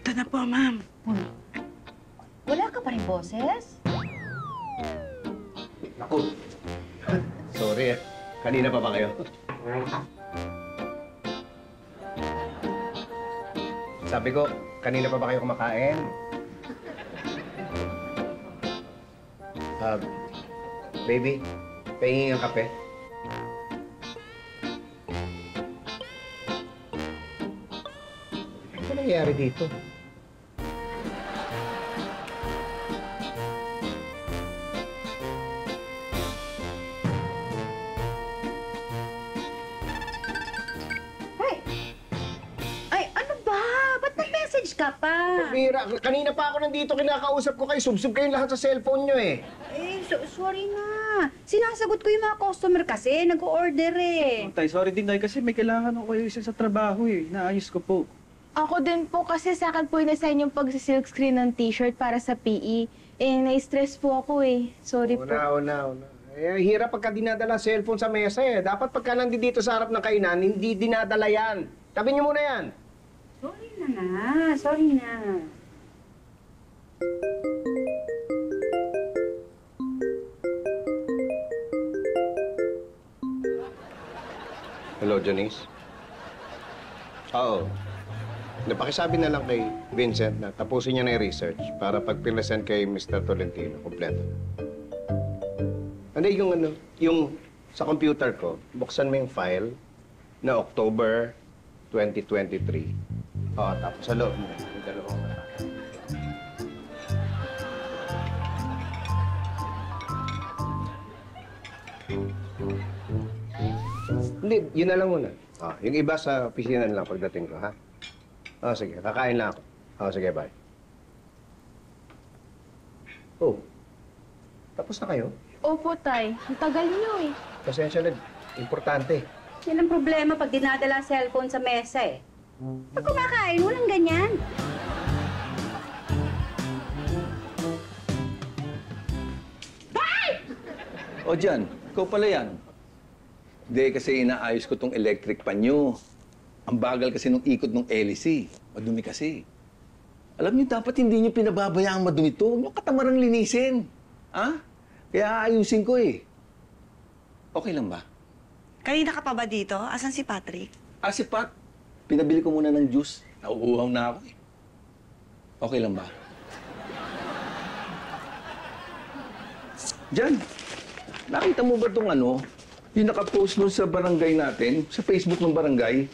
Ito na po, ma'am. Wala ka pa rin boses? Naku. Sorry, kanina pa ba kayo? Sabi ko, kanina pa ba kayo kumakain? Baby, pahingin ang kape. Ano nangyayari dito? Ka pa. Mira, kanina pa ako nandito, kinakausap ko kayo. Subsub kayong lahat sa cellphone nyo eh. Sorry na. Sinasagot ko yung mga customer kasi. Nag-order eh. Tay, sorry din tayo kasi may kailangan ako kayo isa sa trabaho eh. Naayos ko po. Ako din po kasi sa akin po in-assign yung pag-silk screen ng t-shirt para sa PE. Eh, na-stress po ako eh. Sorry po. Una. Eh, hirap pagka dinadala cellphone sa mesa eh. Dapat pagka nandito sa harap ng kainan, hindi dinadala yan. Tabi niyo muna yan. Sorry na nga. Sorry na. Hello, Janice? Oo. Napakisabi na lang kay Vincent na tapusin niya na yung research para pag pinresent kay Mr. Tolentino, kompleto. Ano yung sa computer ko, buksan mo yung file na October 2023. Oo, tapos sa loob mo, yung dalawang mata. Hindi, yun na lang muna. Yung iba sa opisina na lang pagdating ko, ha? Sige, kakain lang ako. Sige, bye. Oh, tapos na kayo? Opo, Tay. Ang tagal niyo eh. Pasensya na, importante. Yan ang problema pag dinadala ang cellphone sa mesa eh. Pag kumakain, walang ganyan. O Jan, ikaw pala yan. Hindi, kasi inaayos ko tong electric pan nyo. Ang bagal kasi nung ikot ng hélice. Madumi kasi. Alam niyo, dapat hindi niyo pinababayaang madumi to. Huwag niyo katamarang linisin. Ha? Kaya aayusin ko eh. Okay lang ba? Kanina ka pa ba dito? Asan si Patrick? Si Pat, pinabili ko muna ng juice. Nauuhaw na ako eh. Okay lang ba? Jan, nakita mo ba itong yung nakapost nun sa barangay natin, sa Facebook ng barangay?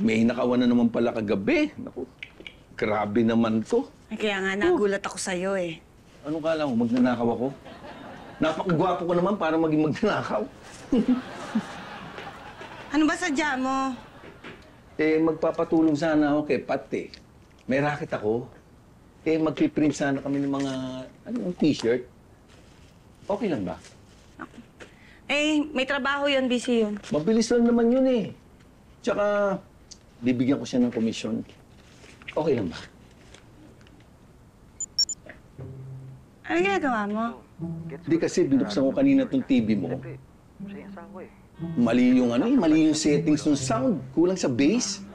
May nakawan na naman pala kagabi. Naku, grabe naman to. Kaya nga, nagulat ako sa'yo eh. Anong kala mo, magnanakaw ako? Napakagwapo ko naman para maging magnanakaw. Ano ba sadya mo? Magpapatulong sana ako kay Pat eh. May racket ako. Magpiprint sana kami ng mga, t-shirt. Okay lang ba? May trabaho yun, busy yun. Mabilis lang naman yun eh. Tsaka, bibigyan ko siya ng komisyon. Okay lang ba? Ano ginagawa mo? Hindi kasi binuksan ko kanina tong TV mo. Mali yung mali yung settings ng sound. Kulang sa bass.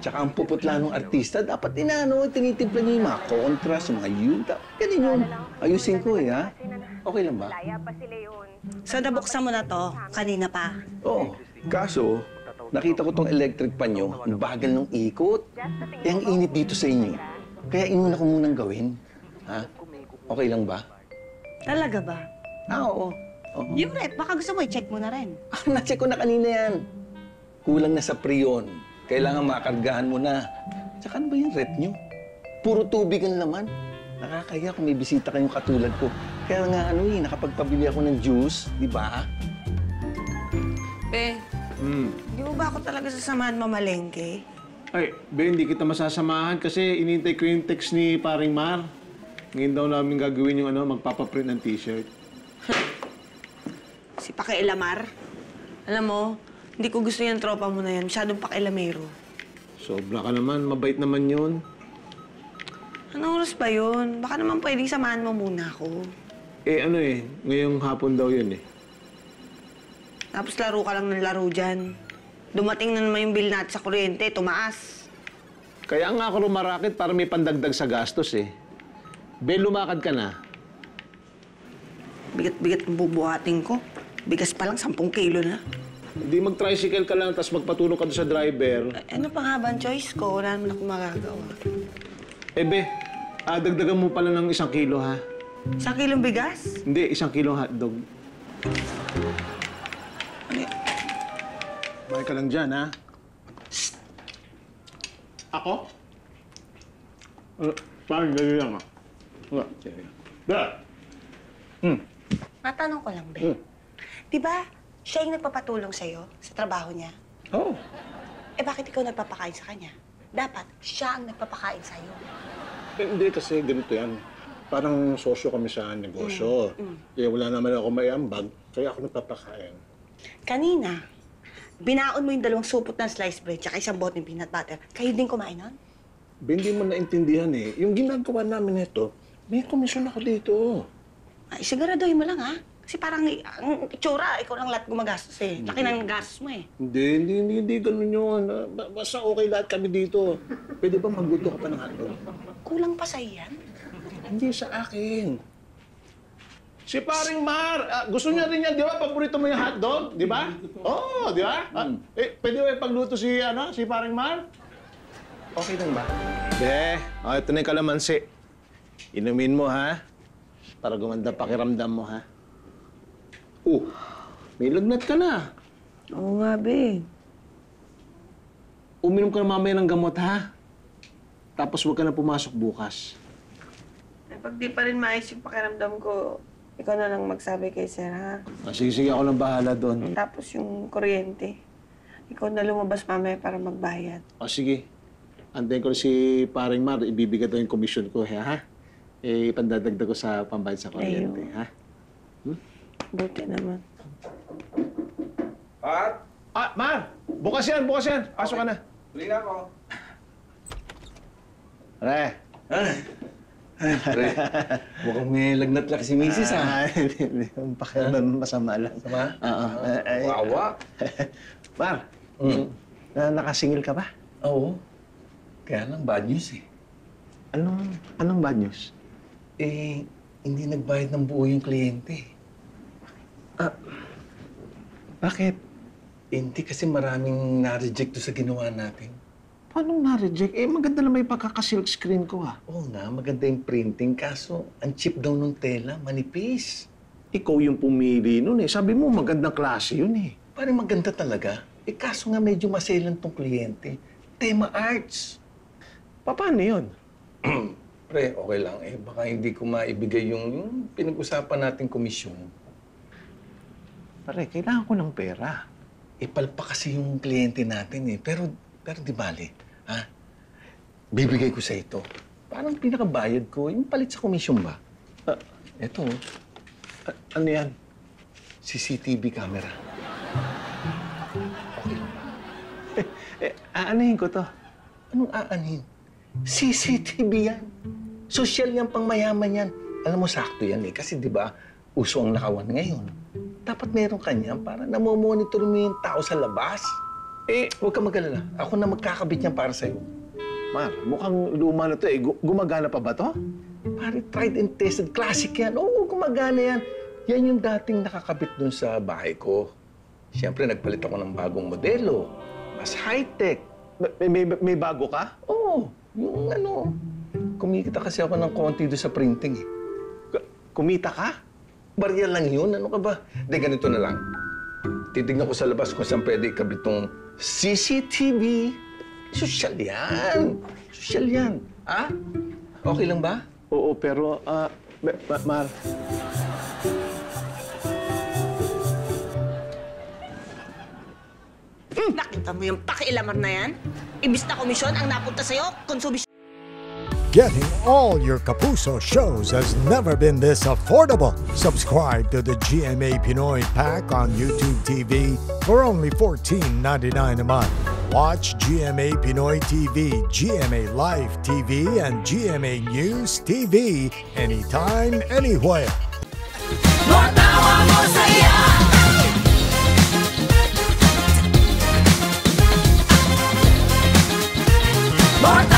Tsaka ang puputla ng artista, dapat tinitimpla niya yung mga contrast, yung mga ganun yun. Ayusin ko eh, ha? Okay lang ba? So, nabuksan mo na to? Kanina pa? Oo. Kaso, nakita ko tong electric pan nyo, ang bagal ng ikot. Ang init dito sa inyo. Kaya inuna ko munang gawin. Ha? Okay lang ba? Talaga ba? Oo. Yung rep, baka gusto mo i-check mo na rin. Na-check ko na kanina yan. Kulang na sa prion. Kailangan makargahan mo na. Tsaka ano ba yung rep nyo? Puro tubig ang laman. Nakakaya kung may bisita kayong katulad ko. Kaya nga nakapagpabili ako ng juice, di ba? Be, di mo ba ako talaga sasamahan mamalengke? Ay, Ben, hindi kita masasamahan kasi inintay ko yung text ni Paring Mar. Ngayon daw namin gagawin yung magpapaprint ng t-shirt. Si Pakialamar. Alam mo, hindi ko gusto yung tropa mo na yan. Masyadong pakialamero. Sobra ka naman, mabait naman yun. Anong oras ba yun? Baka naman pwedeng samahan mo muna ako. Ngayong hapon daw yun eh. Tapos laro ka lang ng laro dyan. Dumating na naman yung bill natin sa kuryente, tumaas. Kaya nga ako rumarakit para may pandagdag sa gastos eh. Ben, lumakad ka na. Bigat-bigat ang bubuhatin ko. Bigas pa lang, 10 kilo na. Hindi mag-tricycle ka lang, tapos magpatulong ka doon sa driver. Ano pang habang choice ko? Wala naman ako magagawa. Eh, be, dagdagan mo pala ng 1 kilo, ha? 1 kilong bigas? Hindi, 1 kilong hotdog. Bakit ka lang dyan, ha? Ako? Parang gano'n lang, ha? Wala. Dara! Matanong ko lang, Be. Di ba, siya yung nagpapatulong sa'yo sa trabaho niya? Oo. Eh, bakit ikaw nagpapakain sa kanya? Dapat, siya ang nagpapakain sa'yo. Eh, hindi kasi ganito yan. Parang sosyo kami sa negosyo. Eh, wala naman ako may ambag, kaya ako nagpapakain. Kanina, binaon mo yung 2 supot ng sliced bread tsaka 1 bote ng peanut butter. Kayo din kumain nun? Hindi mo naintindihan eh. Yung ginagawa namin ito, may komisyon ako dito. Ay, siguraduhin mo lang, ha? Kasi parang ang itsura, ikaw lang lahat gumagastos eh. Laki ng gastos mo eh. Hindi ganun yun. Basta okay lahat kami dito. Pwede ba magluto ka pa ng hotdog? Kulang pa sa'yo yan? Hindi sa akin. Si Paring Mar, gusto niya rin yan, di ba? Paborito mo yung hotdog, di ba? Oo, di ba? Pwede ba ipagluto si Paring Mar? Okay lang ba? Ito na yung kalamansi. Inumin mo, ha? Para gumanda pakiramdam mo, ha? May lagnat ka na. Oo nga, Be. Uminom ka na mamaya ng gamot, ha? Tapos huwag ka na pumasok bukas. Eh, pag di pa rin maayos yung pakiramdam ko, ikaw na lang magsabi kay Sir, ha? Sige, ako lang bahala doon. Tapos yung kuryente, ikaw na lumabas mamaya para magbayad. Sige. Antayin ko si Paring Mar, ibibigay daw yung komisyon ko, ha? Ipandadagdag ko sa pambayad sa kuryente, ha? Buti naman. Mar! Bukas yan! Pasok ka na. Huli na ako. Pre. Pre, mukhang may lagnat lang si Mrs. Hindi. Pakiramdam masama lang. Sama? Oo. Wawa. Mar, nakasingil ka ba? Oo. Kaya lang bad news eh. Anong bad news? Hindi nagbayad ng buo yung kliyente. Bakit? Hindi kasi maraming na-reject sa ginawa natin. Paano na-reject? Maganda lang may pagkakasilk screen ko, ha? Oo nga, maganda yung printing. Kaso, ang cheap daw ng tela, manipis. Ikaw yung pumili nun, eh. Sabi mo, magandang klase yun, eh. Parang maganda talaga. Kaso nga medyo maselan tong kliyente. Tema arts. Paano yun? Pre, okay lang. Baka hindi ko maibigay yung pinag-usapan nating komisyon. Pare, kailangan ko ng pera. Palpa kasi yung kliyente natin eh. Pero di bale, ha? Bibigay ko sa ito. Parang pinakabayad ko, yung palit sa komisyon ba? Eto. Ano yan? CCTV camera. Okay. Aanahin ko to. Anong aanhin? CCTV yan. Social yan, pang mayaman yan. Alam mo, sakto yan eh. Kasi di ba, uso ang nakawan ngayon. Dapat meron kanya para namomonitor mo yung tao sa labas. Huwag ka mag-alala. Ako na magkakabit niyan para sa'yo. Mar, mukhang luma na to eh. Gumagana pa ba to? Pare, tried and tested. Classic yan. Oo, gumagana yan. Yan yung dating nakakabit dun sa bahay ko. Siyempre, nagpalit ako ng bagong modelo. Mas high-tech. May bago ka? Oo, yung kumikita kasi ako ng konti doon sa printing eh. Kumita ka? Barya lang yun, ano ka ba? Hindi, ganito na lang. Titignan ko sa labas kung saan pwede ikabit tong CCTV. Sosyal yan. Sosyal yan. Ha? Okay lang ba? Oo, pero, Mar... Nakita mo yung pakialamar na yan? Ibis na komisyon ang napunta sa'yo, konsumisyon. Getting all your Kapuso shows has never been this affordable. Subscribe to the GMA Pinoy Pack on YouTube TV for only $14.99 a month. Watch GMA Pinoy TV, GMA Live TV, and GMA News TV anytime, anywhere. Matawa mo saya! Matawa